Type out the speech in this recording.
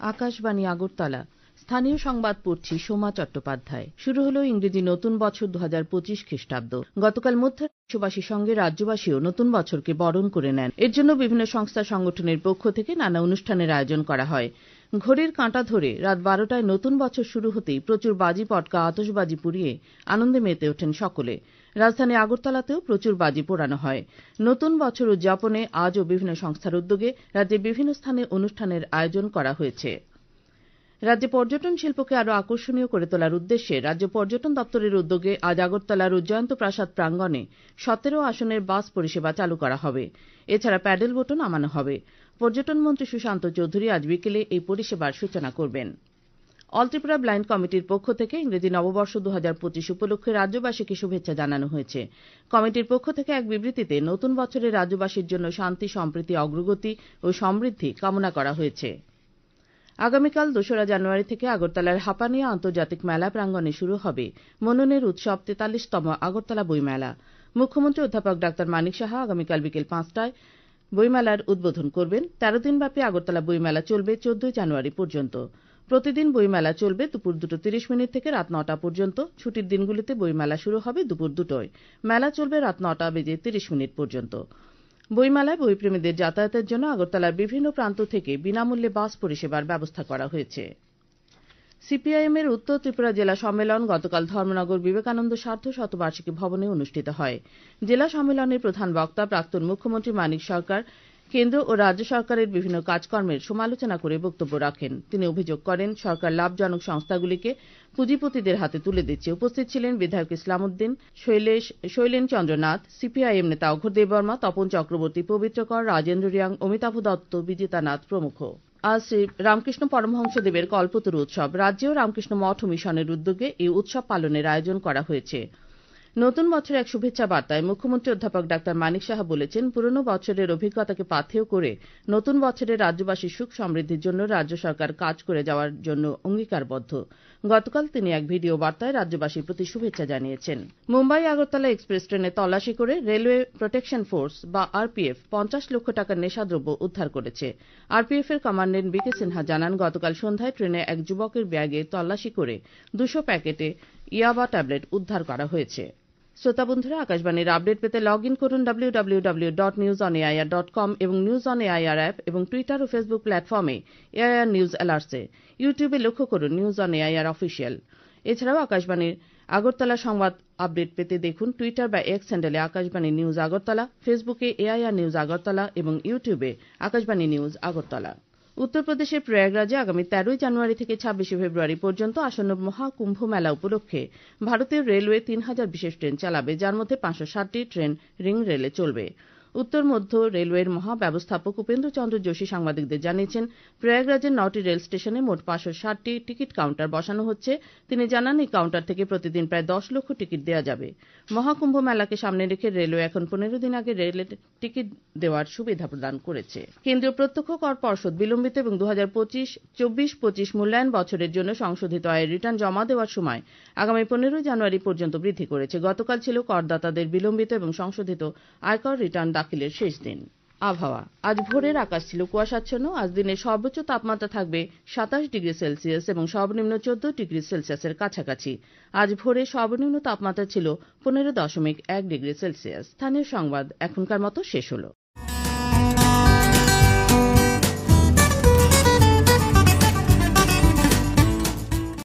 আকাশবাণী আগরতলা। স্থানীয় সংবাদ পড়ছি সোমা চট্টোপাধ্যায়। শুরু হলো ইংরেজি নতুন বছর 2025 খ্রিস্টাব্দ। গতকাল মধ্যে দেশবাসীর সঙ্গে রাজ্যবাসীও নতুন বছরকে বরণ করে নেন। এর জন্য বিভিন্ন সংস্থা সংগঠনের পক্ষ থেকে নানা অনুষ্ঠানের আয়োজন করা হয়। ঘড়ির কাঁটা ধরে রাত 12টায় নতুন বছর শুরু হতেই প্রচুর বাজি পটকা আতশবাজি পুড়িয়ে আনন্দে মেতে ওঠেন সকলে। রাজধানী আগরতলাতেও প্রচুর বাজি পোড়ানো হয়। নতুন বছর উদযাপনে আজও বিভিন্ন সংস্থার উদ্যোগে রাজ্যের বিভিন্ন স্থানে অনুষ্ঠানের আয়োজন করা হয়েছে। রাজ্যে পর্যটন শিল্পকে আরও আকর্ষণীয় করে তোলার উদ্দেশ্যে রাজ্য পর্যটন দপ্তরের উদ্যোগে আজ আগরতলার উজ্জয়ন্ত প্রাসাদ প্রাঙ্গণে 17 আসনের বাস পরিষেবা চালু করা হবে। এছাড়া প্যাডেল বোটও নামানো হবে। পর্যটন মন্ত্রী সুশান্ত চৌধুরী আজ বিকেলে এই পরিষেবার সূচনা করবেন। অল ত্রিপুরা ব্লাইন্ড কমিটির পক্ষ থেকে ইংরেজি নববর্ষ 2025 উপলক্ষে রাজ্যবাসীকে শুভেচ্ছা জানানো হয়েছে। কমিটির পক্ষ থেকে এক বিবৃতিতে নতুন বছরে রাজ্যবাসীর জন্য শান্তি, সম্প্রীতি, অগ্রগতি ও সমৃদ্ধি কামনা করা হয়েছে। আগামীকাল 2রা জানুয়ারি থেকে আগরতলার হাপানিয়া আন্তর্জাতিক মেলা প্রাঙ্গণে শুরু হবে মননের উৎসব 43তম আগরতলা বইমেলা। মুখ্যমন্ত্রী অধ্যাপক ডা মানিক সাহা আগামীকাল বিকেল 5টায় বইমেলার উদ্বোধন করবেন। 13 দিনব্যাপী আগরতলা বইমেলা চলবে 14 জানুয়ারি পর্যন্ত। প্রতিদিন বইমেলা চলবে দুপুর 2:30 থেকে রাত 9টা পর্যন্ত। ছুটির দিনগুলিতে বইমেলা শুরু হবে দুপুর 2টায়। মেলা চলবে রাত 9:30 পর্যন্ত। বইমেলায় বইপ্রেমীদের যাতায়াতের জন্য আগরতলার বিভিন্ন প্রান্ত থেকে বিনামূল্যে বাস পরিষেবার ব্যবস্থা করা হয়েছে। সিপিআইএম এর উত্তর ত্রিপুরা জেলা সম্মেলন গতকাল ধর্মনগর বিবেকানন্দ সার্ধ শতবার্ষিকী ভবনে অনুষ্ঠিত হয়। জেলা সম্মেলনের প্রধান বক্তা প্রাক্তন মুখ্যমন্ত্রী মানিক সরকার কেন্দ্র ও রাজ্য সরকারের বিভিন্ন কাজকর্মের সমালোচনা করে বক্তব্য রাখেন। তিনি অভিযোগ করেন সরকার লাভজনক সংস্থাগুলিকে পুঁজিপতিদের হাতে তুলে দিচ্ছে। উপস্থিত ছিলেন বিধায়ক ইসলাম উদ্দিন, শৈলেন চন্দ্রনাথ, সিপিআইএম নেতা অঘোর দেববর্মা, তপন চক্রবর্তী, পবিত্র কর, রাজেন্দ্র রিয়াং, অমিতাভ দত্ত, বিজেতা নাথ প্রমুখ। আজ শ্রী রামকৃষ্ণ পরমহংসদেবের কল্পতরু উৎসব। রাজ্যেও রামকৃষ্ণ মঠ ও মিশনের উদ্যোগে এই উৎসব পালনের আয়োজন করা হয়েছে। নতুন বছরে এক শুভেচ্ছা বার্তায় মুখ্যমন্ত্রী অধ্যাপক ডা মানিক সাহা বলেছেন, পুরনো বছরের অভিজ্ঞতাকে পাথেয় করে নতুন বছরে রাজ্যবাসীর সুখ সমৃদ্ধির জন্য রাজ্য সরকার কাজ করে যাওয়ার জন্য অঙ্গীকারবদ্ধ। গতকাল তিনি এক ভিডিও বার্তায় রাজ্যবাসীর প্রতি শুভেচ্ছা জানিয়েছেন। মুম্বাই আগরতলা এক্সপ্রেস ট্রেনে তল্লাশি করে রেলওয়ে প্রোটেকশন ফোর্স বা আরপিএফ 50 লক্ষ টাকার নেশাদ্রব্য উদ্ধার করেছে। আরপিএফ এর কমান্ডেন্ট বিকে সিনহা জানান, গতকাল সন্ধ্যায় ট্রেনে এক যুবকের ব্যাগে তল্লাশি করে 200 প্যাকেটে ইয়াবা ট্যাবলেট উদ্ধার করা হয়েছে। শ্রোতা বন্ধুরা, আকাশবাণীর আপডেট পেতে লগ ইন করুন www.newsonair.com এবং নিউজ অন এআইআর অ্যাপ এবং টুইটার ও ফেসবুক প্ল্যাটফর্মে এআইআর নিউজ অ্যালার্টসে। ইউটিউবে লক্ষ্য করুন নিউজ অন এআইআর অফিসিয়াল। এছাড়াও আকাশবাণীর আগরতলা সংবাদ আপডেট পেতে দেখুন টুইটার বা এক্স হ্যান্ডেলে আকাশবাণী নিউজ আগরতলা, ফেসবুকে এআইআর নিউজ আগরতলা এবং ইউটিউবে আকাশবাণী নিউজ আগরতলা। উত্তরপ্রদেশের প্রয়াগরাজে আগামী 13 জানুয়ারি থেকে 26 ফেব্রুয়ারি পর্যন্ত আসন্ন মহাকুম্ভ মেলা উপলক্ষে ভারতীয় রেলওয়ে 3000 বিশেষ ট্রেন চালাবে, যার মধ্যে 560টি ট্রেন রিং রেলে চলবে। উত্তর মধ্য রেলওয়ের মহাব্যবস্থাপক উপেন্দ্র চন্দ্র যোশী সাংবাদিকদের জানিয়েছেন, প্রয়াগরাজের 9টি রেল স্টেশনে মোট 560টি টিকিট কাউন্টার বসানো হচ্ছে। তিনি জানান, এই কাউন্টার থেকে প্রতিদিন প্রায় 10 লক্ষ টিকিট দেওয়া যাবে। মহাকুম্ভ মেলাকে সামনে রেখে রেলওয়ে এখন 15 দিন আগে রেলের টিকিট দেওয়ার সুবিধা প্রদান করেছে। কেন্দ্রীয় প্রত্যক্ষ কর পর্ষদ বিলম্বিত এবং 2024-25 মূল্যায়ন বছরের জন্য সংশোধিত আয়ের রিটার্ন জমা দেওয়ার সময় আগামী 15 জানুয়ারি পর্যন্ত বৃদ্ধি করেছে। গতকাল ছিল করদাতাদের বিলম্বিত এবং সংশোধিত আয়কর রিটার্ন দাখিলের শেষ দিন। আবহাওয়া। আজ ভোরের আকাশ ছিল কুয়াশাচ্ছন্ন। আজ দিনের সর্বোচ্চ তাপমাত্রা থাকবে 27 ডিগ্রি সেলসিয়াস এবং সর্বনিম্ন 14 ডিগ্রি সেলসিয়াসের কাছাকাছি। আজ ভোরে সর্বনিম্ন তাপমাত্রা ছিল 15.1 ডিগ্রি সেলসিয়াস। স্থানীয় সংবাদ এখনকার মতো শেষ হলো।